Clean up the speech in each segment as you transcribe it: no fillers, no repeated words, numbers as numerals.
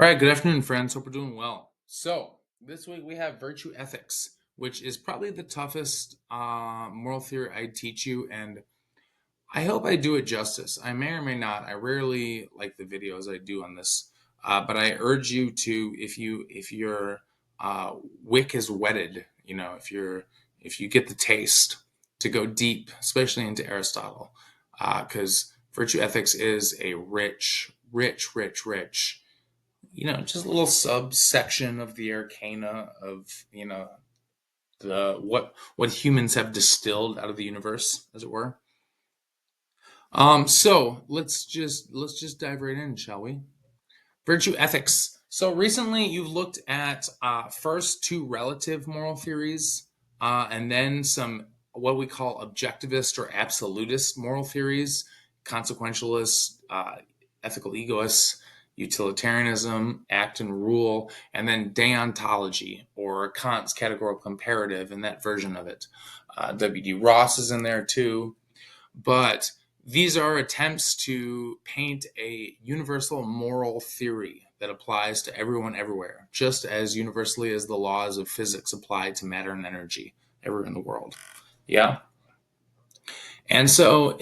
All right, good afternoon, friends. Hope we're doing well. So, this week we have virtue ethics, which is probably the toughest moral theory I teach you, and I hope I do it justice. I may or may not. I rarely like the videos I do on this, but I urge you to, if your wick is wetted, if you get the taste, to go deep, especially into Aristotle, because virtue ethics is a rich, just a little subsection of the arcana of, the what humans have distilled out of the universe, as it were. So let's just dive right in, shall we? Virtue ethics. So recently you've looked at first two relative moral theories, and then some what we call objectivist or absolutist moral theories, consequentialist, ethical egoists, utilitarianism, act and rule, and then deontology or Kant's categorical imperative and that version of it. W.D. Ross is in there too. But these are attempts to paint a universal moral theory that applies to everyone everywhere, just as universally as the laws of physics apply to matter and energy everywhere in the world. Yeah. And so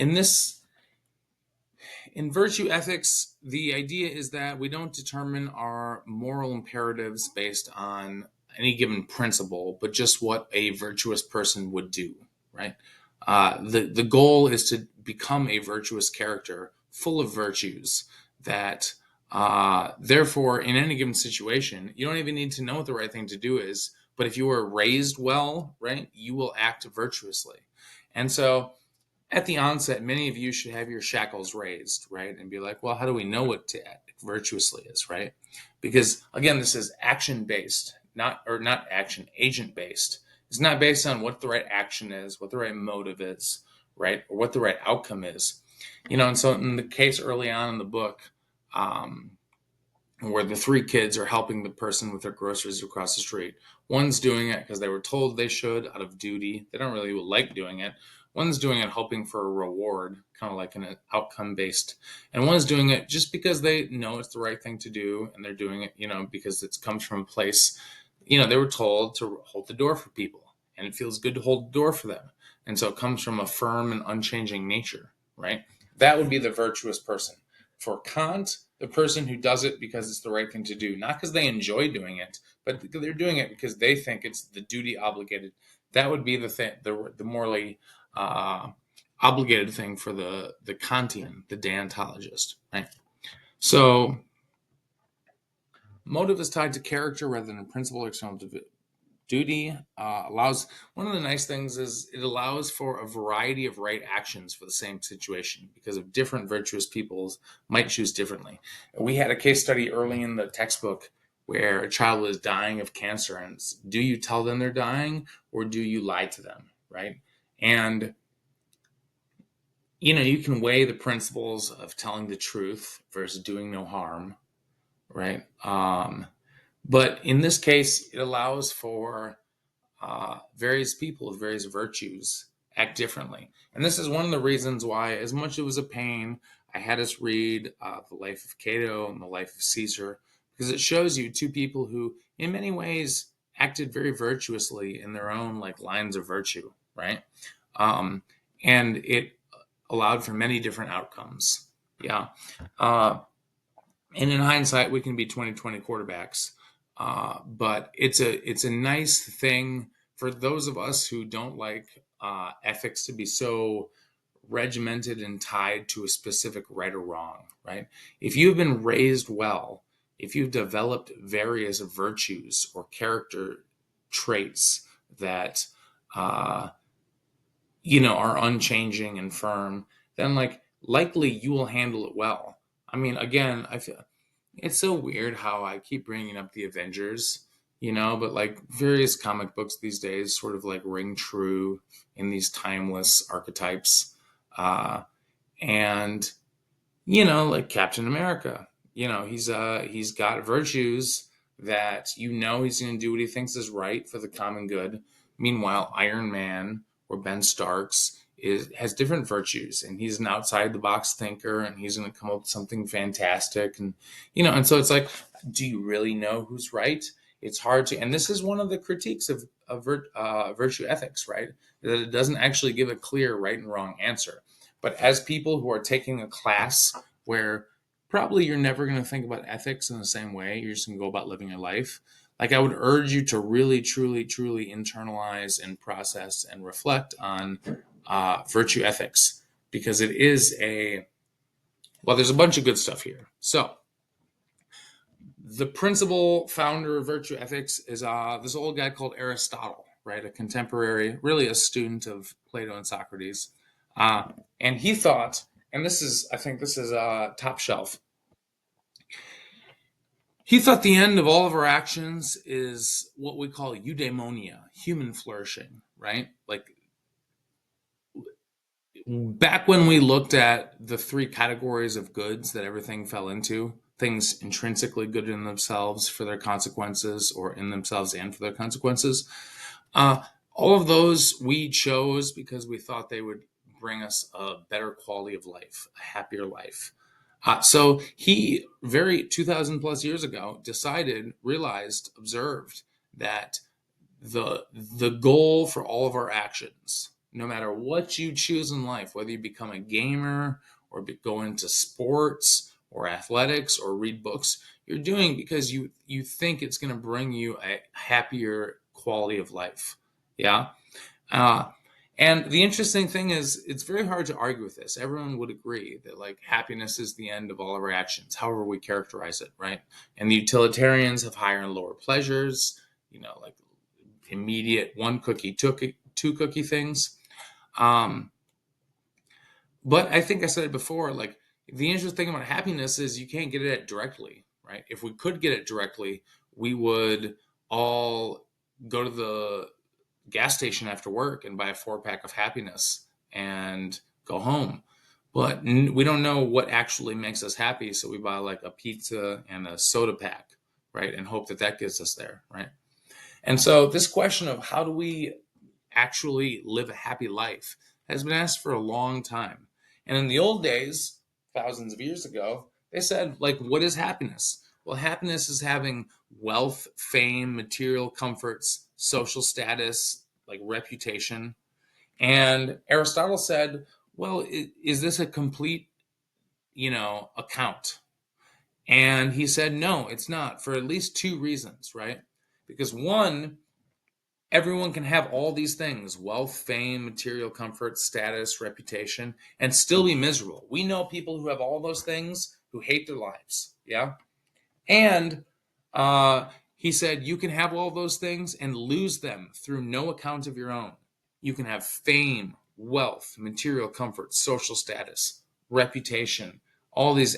in virtue ethics, the idea is that we don't determine our moral imperatives based on any given principle, but just what a virtuous person would do, right? The goal is to become a virtuous character full of virtues that, therefore, in any given situation, you don't even need to know what the right thing to do is. But if you were raised well, right, you will act virtuously. And so at the onset, many of you should have your shackles raised, right? And be like, well, how do we know what to act virtuously is, right? Because again, this is action based, not action, agent based. It's not based on what the right action is, what the right motive is, right? Or what the right outcome is. And so in the case early on in the book, um, where the three kids are helping the person with their groceries across the street. One's doing it because they were told they should out of duty. They don't really like doing it. One's doing it hoping for a reward, kind of like an outcome based. And one's doing it just because they know it's the right thing to do. And they're doing it, because it comes from a place, they were told to hold the door for people. And it feels good to hold the door for them. And so it comes from a firm and unchanging nature, right? That would be the virtuous person. For Kant, the person who does it because it's the right thing to do, not because they enjoy doing it, but they're doing it because they think it's the duty obligated. That would be the thing, the morally uh, obligated thing for the Kantian, the deontologist, right? So motive is tied to character rather than principle or external duty. Allows One of the nice things is it allows for a variety of right actions for the same situation because of different virtuous peoples might choose differently. We had a case study early in the textbook where a child was dying of cancer, and do you tell them they're dying or do you lie to them, right? And you can weigh the principles of telling the truth versus doing no harm, right? But in this case, it allows for various people with various virtues act differently. And this is one of the reasons why, as much as it was a pain, I had us read The Life of Cato and The Life of Caesar, because it shows you two people who, in many ways, acted very virtuously in their own like lines of virtue, right? Um, and it allowed for many different outcomes. Yeah. Uh, and in hindsight, we can be 2020 quarterbacks. But it's a nice thing for those of us who don't like ethics to be so regimented and tied to a specific right or wrong, right? If you've been raised well, if you've developed various virtues or character traits that uh, are unchanging and firm, then likely you will handle it well. I mean, again, I feel it's so weird how I keep bringing up the Avengers, but like various comic books these days sort of like ring true in these timeless archetypes. Uh, and, like Captain America, he's got virtues that he's going to do what he thinks is right for the common good. Meanwhile, Iron Man or Ben Starks has different virtues, and he's an outside the box thinker, and he's going to come up with something fantastic, and and so it's like do you really know who's right? It's hard to, and this is one of the critiques of virtue ethics, right? That it doesn't actually give a clear right and wrong answer. But as people who are taking a class where probably you're never going to think about ethics in the same way, you're just going to go about living your life. Like, I would urge you to really, truly, truly internalize and process and reflect on virtue ethics, because it is well, there's a bunch of good stuff here. So, the principal founder of virtue ethics is this old guy called Aristotle, right? A contemporary, really a student of Plato and Socrates. Uh, and he thought, and I think this is top shelf. He thought the end of all of our actions is what we call eudaimonia, human flourishing, right? Like, back when we looked at the three categories of goods that everything fell into, things intrinsically good in themselves for their consequences, or in themselves and for their consequences, uh, all of those we chose because we thought they would bring us a better quality of life, a happier life. So he, very 2000 plus years ago, observed that the goal for all of our actions, no matter what you choose in life, whether you become a gamer or go into sports or athletics or read books, you're doing because you think it's going to bring you a happier quality of life. Yeah. uh, and the interesting thing is, it's very hard to argue with this. Everyone would agree that, like, happiness is the end of all of our actions, however we characterize it, right? And the utilitarians have higher and lower pleasures, like immediate one cookie, two cookie things. Um, but I think I said it before, like, the interesting thing about happiness is you can't get it directly, right? If we could get it directly, we would all go to the gas station after work and buy a 4 pack of happiness and go home. But we don't know what actually makes us happy, so we buy like a pizza and a soda pack, right? And hope that that gets us there, right? And so this question of how do we actually live a happy life has been asked for a long time. And in the old days, thousands of years ago, they said, like, what is happiness? Well, happiness is having wealth, fame, material comforts, social status, like reputation. And Aristotle said, well, is this a complete, account? And he said, no, it's not, for at least two reasons, right? Because one, everyone can have all these things: wealth, fame, material comfort, status, reputation, and still be miserable. We know people who have all those things who hate their lives. Yeah. And he said, you can have all those things and lose them through no account of your own. You can have fame, wealth, material comfort, social status, reputation, all these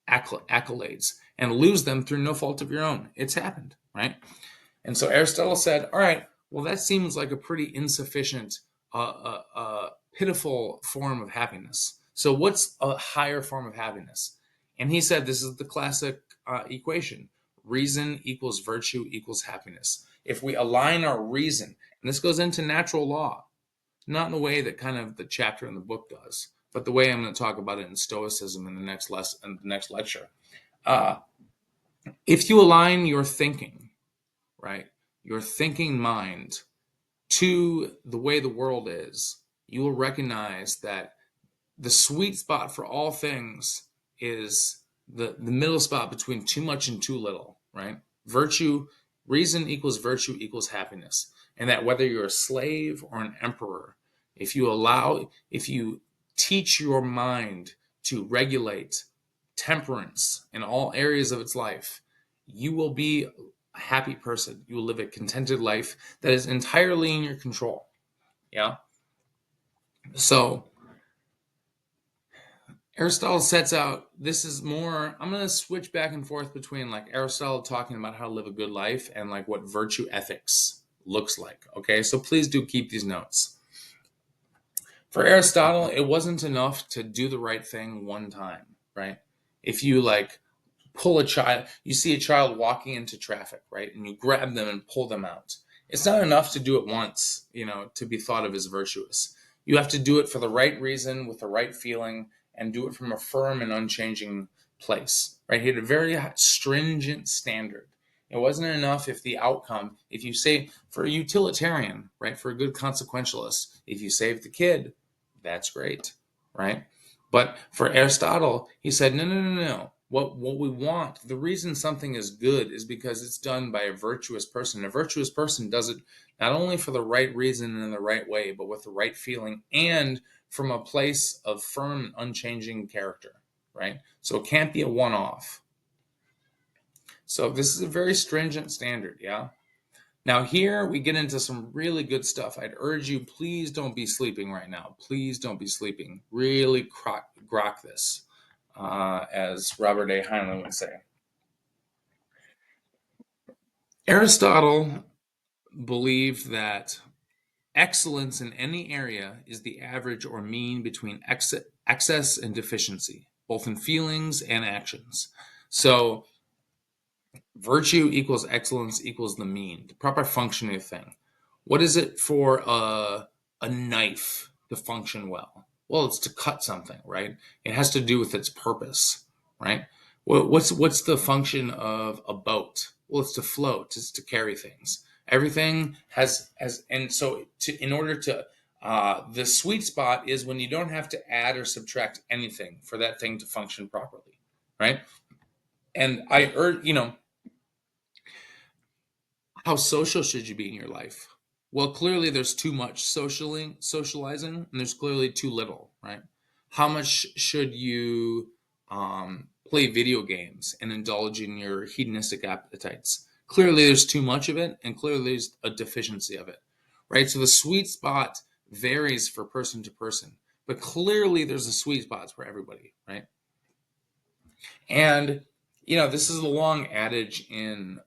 accolades, and lose them through no fault of your own. It's happened, right? And so Aristotle said, all right, well, that seems like a pretty insufficient, pitiful form of happiness. So, what's a higher form of happiness? And he said, this is the classic equation: reason equals virtue equals happiness. If we align our reason, and this goes into natural law, not in a way that kind of the chapter in the book does, but the way I'm going to talk about it in Stoicism in the next lesson, in the next lecture. Uh, if you align your thinking, right, your thinking mind, to the way the world is, you will recognize that the sweet spot for all things is the middle spot between too much and too little, right? Virtue, reason equals virtue equals happiness. And that whether you're a slave or an emperor, if you teach your mind to regulate temperance in all areas of its life, you will be a happy person. You will live a contented life that is entirely in your control. Yeah. So Aristotle sets out, this is more, I'm going to switch back and forth between like Aristotle talking about how to live a good life and like what virtue ethics looks like. Okay. So please do keep these notes. For Aristotle, it wasn't enough to do the right thing one time, right? If you like pull a child, you see a child walking into traffic, right? And you grab them and pull them out. It's not enough to do it once, to be thought of as virtuous. You have to do it for the right reason, with the right feeling, and do it from a firm and unchanging place, right? He had a very stringent standard. It wasn't enough if the outcome, if you say, for a utilitarian, right, for a good consequentialist, if you save the kid, that's great, right? But for Aristotle, he said, no, no, no, no. What we want, the reason something is good is because it's done by a virtuous person. A virtuous person does it not only for the right reason and in the right way, but with the right feeling and from a place of firm, unchanging character, right? So it can't be a one off. So this is a very stringent standard, yeah? Now, here we get into some really good stuff. I'd urge you, please don't be sleeping right now. Please don't be sleeping. Really grok this, as Robert A. Heinlein would say. Aristotle believed that excellence in any area is the average or mean between excess and deficiency, both in feelings and actions. So, virtue equals excellence equals the mean, the proper functioning of thing. What is it for a knife to function well? Well, it's to cut something, right? It has to do with its purpose, right? What's the function of a boat? Well, it's to float, it's to carry things. Everything has, and so in order to, the sweet spot is when you don't have to add or subtract anything for that thing to function properly, right? And I urge, how social should you be in your life? Well, clearly there's too much socializing, and there's clearly too little, right? How much should you play video games and indulge in your hedonistic appetites? Clearly there's too much of it, and clearly there's a deficiency of it, right? So the sweet spot varies for person to person, but clearly there's a sweet spot for everybody, right? And this is a long adage in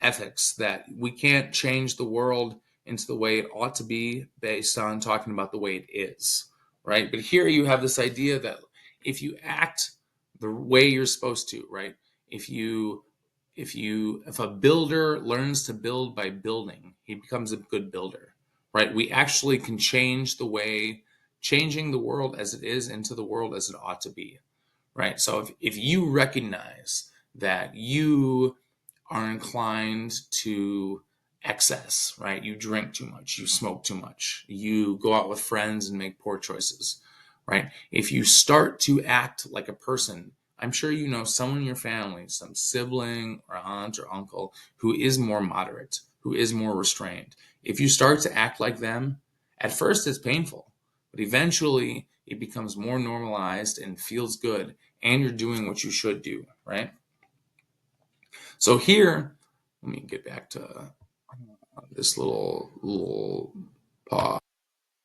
ethics that we can't change the world into the way it ought to be based on talking about the way it is, right? But here you have this idea that if you act the way you're supposed to, right? If you if a builder learns to build by building, he becomes a good builder, right? We actually can change the way, changing the world as it is into the world as it ought to be, right? So if you recognize that you are inclined to excess, right? You drink too much, you smoke too much, you go out with friends and make poor choices, right? If you start to act like a person, I'm sure you know someone in your family, some sibling or aunt or uncle who is more moderate, who is more restrained. If you start to act like them, at first it's painful, but eventually it becomes more normalized and feels good, and you're doing what you should do, right? So here, let me get back to this little pause.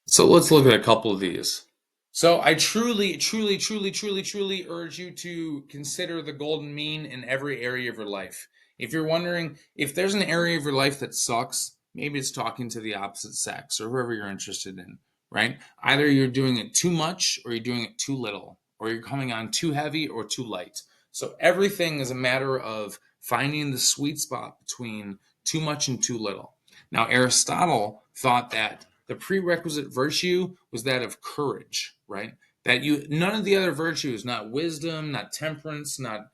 So let's look at a couple of these. So I truly, truly, truly, truly, truly urge you to consider the golden mean in every area of your life. If you're wondering if there's an area of your life that sucks, maybe it's talking to the opposite sex or whoever you're interested in, right? Either you're doing it too much or you're doing it too little, or you're coming on too heavy or too light. So everything is a matter of finding the sweet spot between too much and too little. Now, Aristotle thought that the prerequisite virtue was that of courage, right? That you, none of the other virtues, not wisdom, not temperance, not,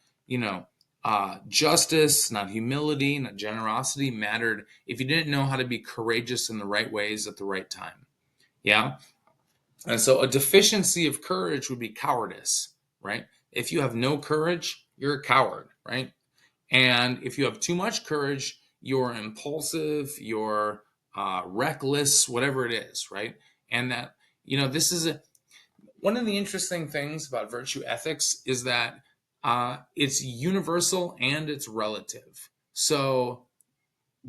justice, not humility, not generosity, mattered if you didn't know how to be courageous in the right ways at the right time. Yeah. And so a deficiency of courage would be cowardice, right? If you have no courage, you're a coward, right? And if you have too much courage, you're impulsive, you're reckless, whatever it is, right? And that, this is one of the interesting things about virtue ethics is that it's universal and it's relative. So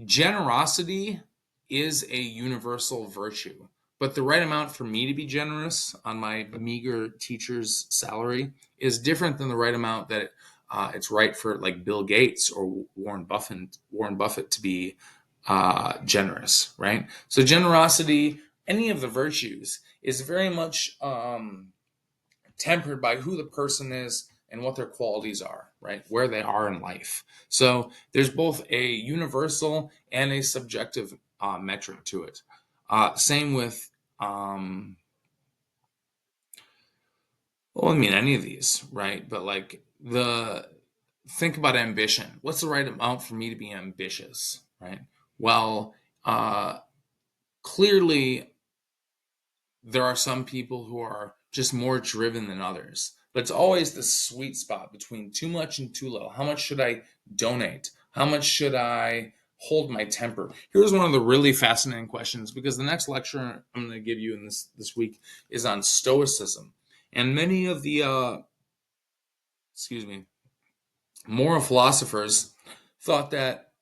generosity is a universal virtue, but the right amount for me to be generous on my meager teacher's salary is different than the right amount that it's right for like Bill Gates or Warren Buffett to be generous, right? So generosity, any of the virtues, is very much tempered by who the person is and what their qualities are, right? Where they are in life. So there's both a universal and a subjective metric to it. Same with, well, I mean, any of these, right? But like the think about ambition. What's the right amount for me to be ambitious, right? Well, uh, clearly there are some people who are just more driven than others. But it's always the sweet spot between too much and too little. How much should I donate? How much should I hold my temper? Here's one of the really fascinating questions, because the next lecture I'm going to give you in this week is on Stoicism. And many of the excuse me, moral philosophers thought that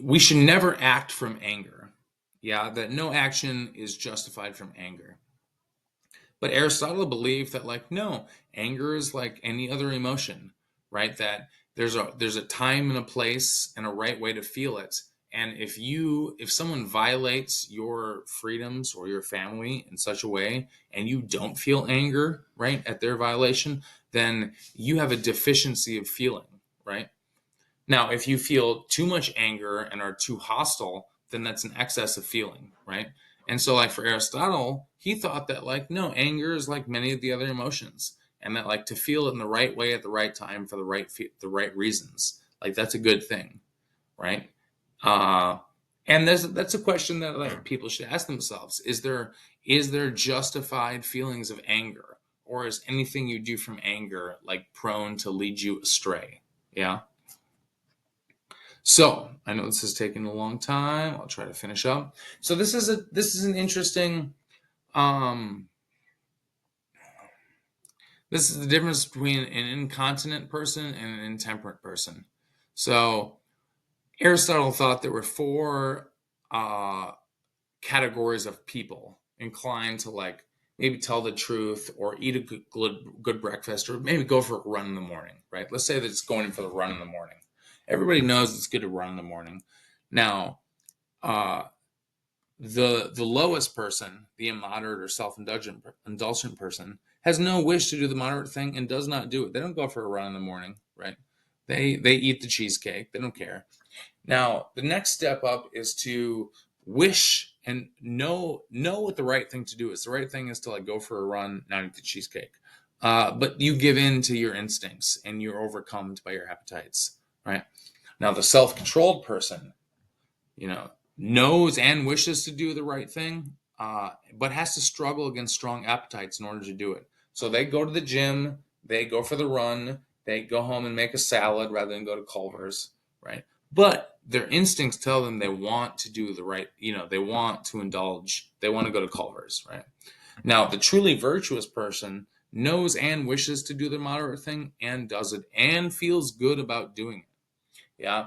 we should never act from anger. Yeah, that no action is justified from anger. But Aristotle believed that, like, no, anger is like any other emotion, right? That there's a time and a place and a right way to feel it. And if someone violates your freedoms or your family in such a way, and you don't feel anger, right, at their violation, then you have a deficiency of feeling, right? Now, if you feel too much anger and are too hostile, then that's an excess of feeling, right? And so, like, for Aristotle, he thought that, like, no, anger is like many of the other emotions, and that, like, to feel it in the right way at the right time for the right reasons, like, that's a good thing, right? Uh, and that's a question that, like, people should ask themselves: is there justified feelings of anger, or is anything you do from anger, like, prone to lead you astray? Yeah. So I know this is taking a long time. I'll try to finish up. So this is an interesting um this is the difference between an incontinent person and an intemperate person. So Aristotle thought there were four uh categories of people inclined to, like, maybe tell the truth or eat a good breakfast or maybe go for a run in the morning, right? Let's say that it's going for the run in the morning. Everybody knows it's good to run in the morning. Now, uh, the lowest person, the immoderate or self-indulgent person, has no wish to do the moderate thing and does not do it. They don't go for a run in the morning, right? They eat the cheesecake. They don't care. Now, the next step up is to wish and know what the right thing to do is. The right thing is to, like, go for a run, not eat the cheesecake. But you give in to your instincts and you're overcome by your appetites, right? Now, the self-controlled person, you know, knows and wishes to do the right thing, but has to struggle against strong appetites in order to do it. So they go to the gym, they go for the run, they go home and make a salad rather than go to Culver's, right? But their instincts tell them they want to do the right, they want to indulge, they want to go to Culver's, right? Now, the truly virtuous person knows and wishes to do the moderate thing and does it and feels good about doing it. Yeah.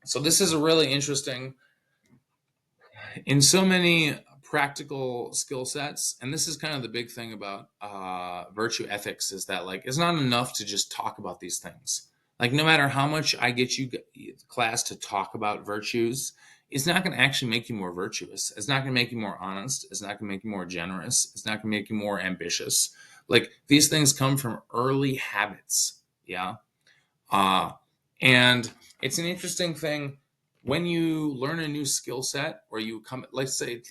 So this is a really interesting in so many practical skill sets. And this is kind of the big thing about virtue ethics, is that, like, it's not enough to just talk about these things. Like, no matter how much I get you class to talk about virtues, it's not going to actually make you more virtuous. It's not going to make you more honest. It's not going to make you more generous. It's not going to make you more ambitious. Like, these things come from early habits. Yeah. uh, and it's an interesting thing when you learn a new skill set, or you come, let's take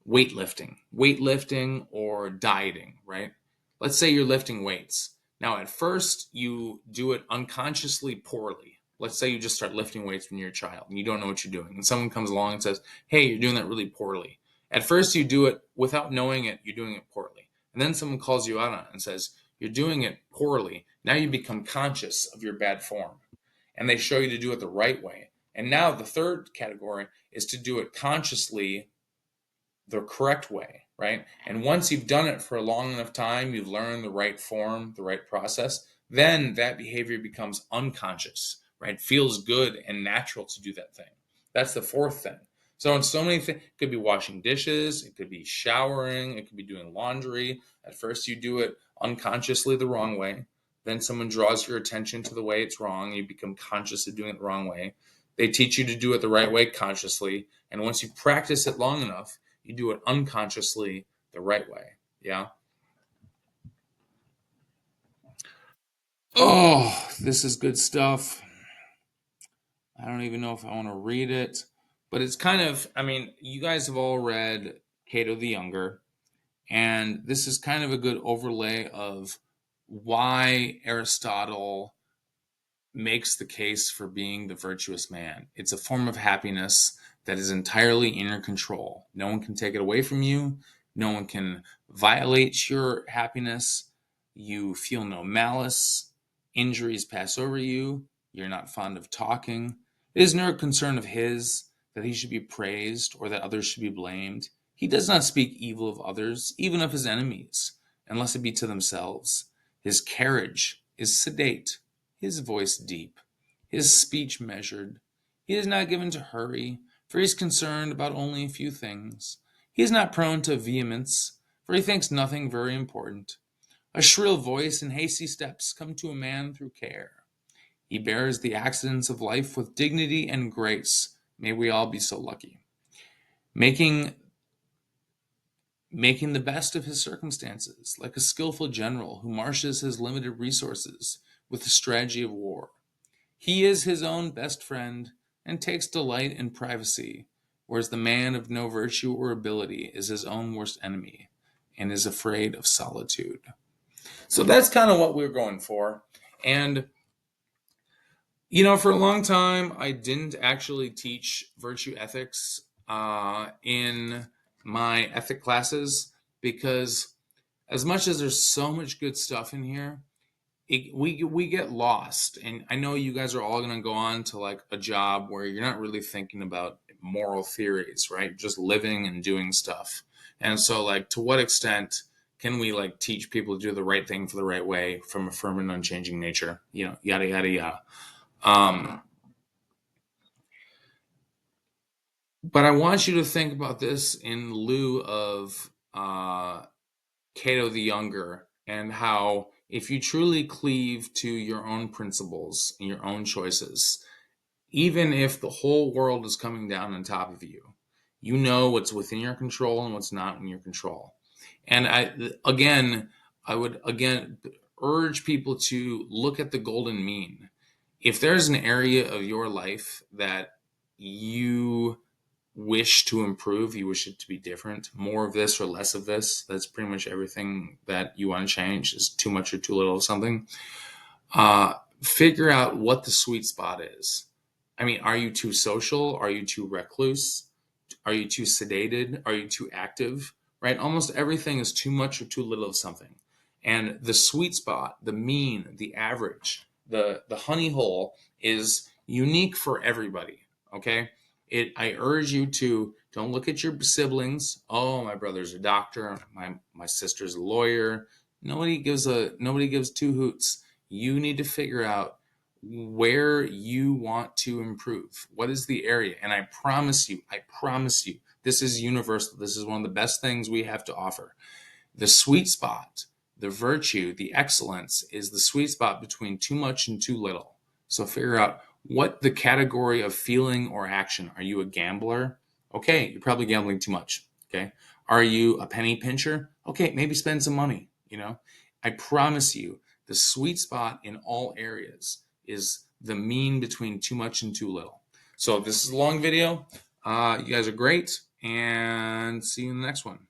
weightlifting or dieting, right? Let's say you're lifting weights. Now, at first, you do it unconsciously poorly. Let's say you just start lifting weights when you're a child and you don't know what you're doing. And someone comes along and says, hey, you're doing that really poorly. At first, you do it without knowing it, you're doing it poorly. And then someone calls you out on it and says, you're doing it poorly. Now you become conscious of your bad form. And they show you to do it the right way. And now the third category is to do it consciously the correct way, right? And once you've done it for a long enough time, you've learned the right form, the right process, then that behavior becomes unconscious, right? Feels good and natural to do that thing. That's the fourth thing. So in so many things, it could be washing dishes, it could be showering, it could be doing laundry. At first you do it unconsciously the wrong way. Then someone draws your attention to the way it's wrong. You become conscious of doing it the wrong way. They teach you to do it the right way consciously. And once you practice it long enough, you do it unconsciously the right way. Yeah. Oh, this is good stuff. I don't even know if I want to read it, but it's kind of, I mean, you guys have all read Cato the Younger, And this is kind of a good overlay of why Aristotle makes the case for being the virtuous man. It's a form of happiness that is entirely in your control. No one can take it away from you. No one can violate your happiness. You feel no malice. Injuries pass over you. You're not fond of talking. It is no concern of his that he should be praised or that others should be blamed. He does not speak evil of others, even of his enemies, unless it be to themselves. His carriage is sedate, his voice deep, his speech measured. He is not given to hurry, for he is concerned about only a few things. He is not prone to vehemence, for he thinks nothing very important. A shrill voice and hasty steps come to a man through care. He bears the accidents of life with dignity and grace. May we all be so lucky. Making the best of his circumstances, like a skillful general who marshals his limited resources with the strategy of war. He is his own best friend and takes delight in privacy, whereas the man of no virtue or ability is his own worst enemy and is afraid of solitude. So that's kind of what we're going for. And, for a long time, I didn't actually teach virtue ethics in my ethic classes because, as much as there's so much good stuff in here, we get lost. And I know you guys are all going to go on to like a job where you're not really thinking about moral theories, right? Just living and doing stuff. And so, like, to what extent can we like teach people to do the right thing for the right way from a firm and unchanging nature? Yada yada yada. um but I want you to think about this in lieu of Cato the Younger, and how if you truly cleave to your own principles and your own choices, even if the whole world is coming down on top of you, you know what's within your control and what's not in your control. And I would again urge people to look at the golden mean. If there's an area of your life that you wish to improve, you wish it to be different, more of this or less of this, that's pretty much everything that you want to change, is too much or too little of something. Figure out what the sweet spot is. I mean, are you too social? Are you too recluse? Are you too sedated? Are you too active? Right? Almost everything is too much or too little of something. And the sweet spot, the mean, the average, the honey hole is unique for everybody. Okay? I urge you to don't look at your siblings. Oh, my brother's a doctor, my sister's a lawyer. Nobody gives two hoots. You need to figure out where you want to improve. What is the area? And I promise you, this is universal. This is one of the best things we have to offer. The sweet spot, the virtue, the excellence is the sweet spot between too much and too little. So figure out what the category of feeling or action. Are you a gambler? Okay, you're probably gambling too much. Okay. Are you a penny pincher? Okay, maybe spend some money. I promise you, the sweet spot in all areas is the mean between too much and too little. So this is a long video. You guys are great, and see you in the next one.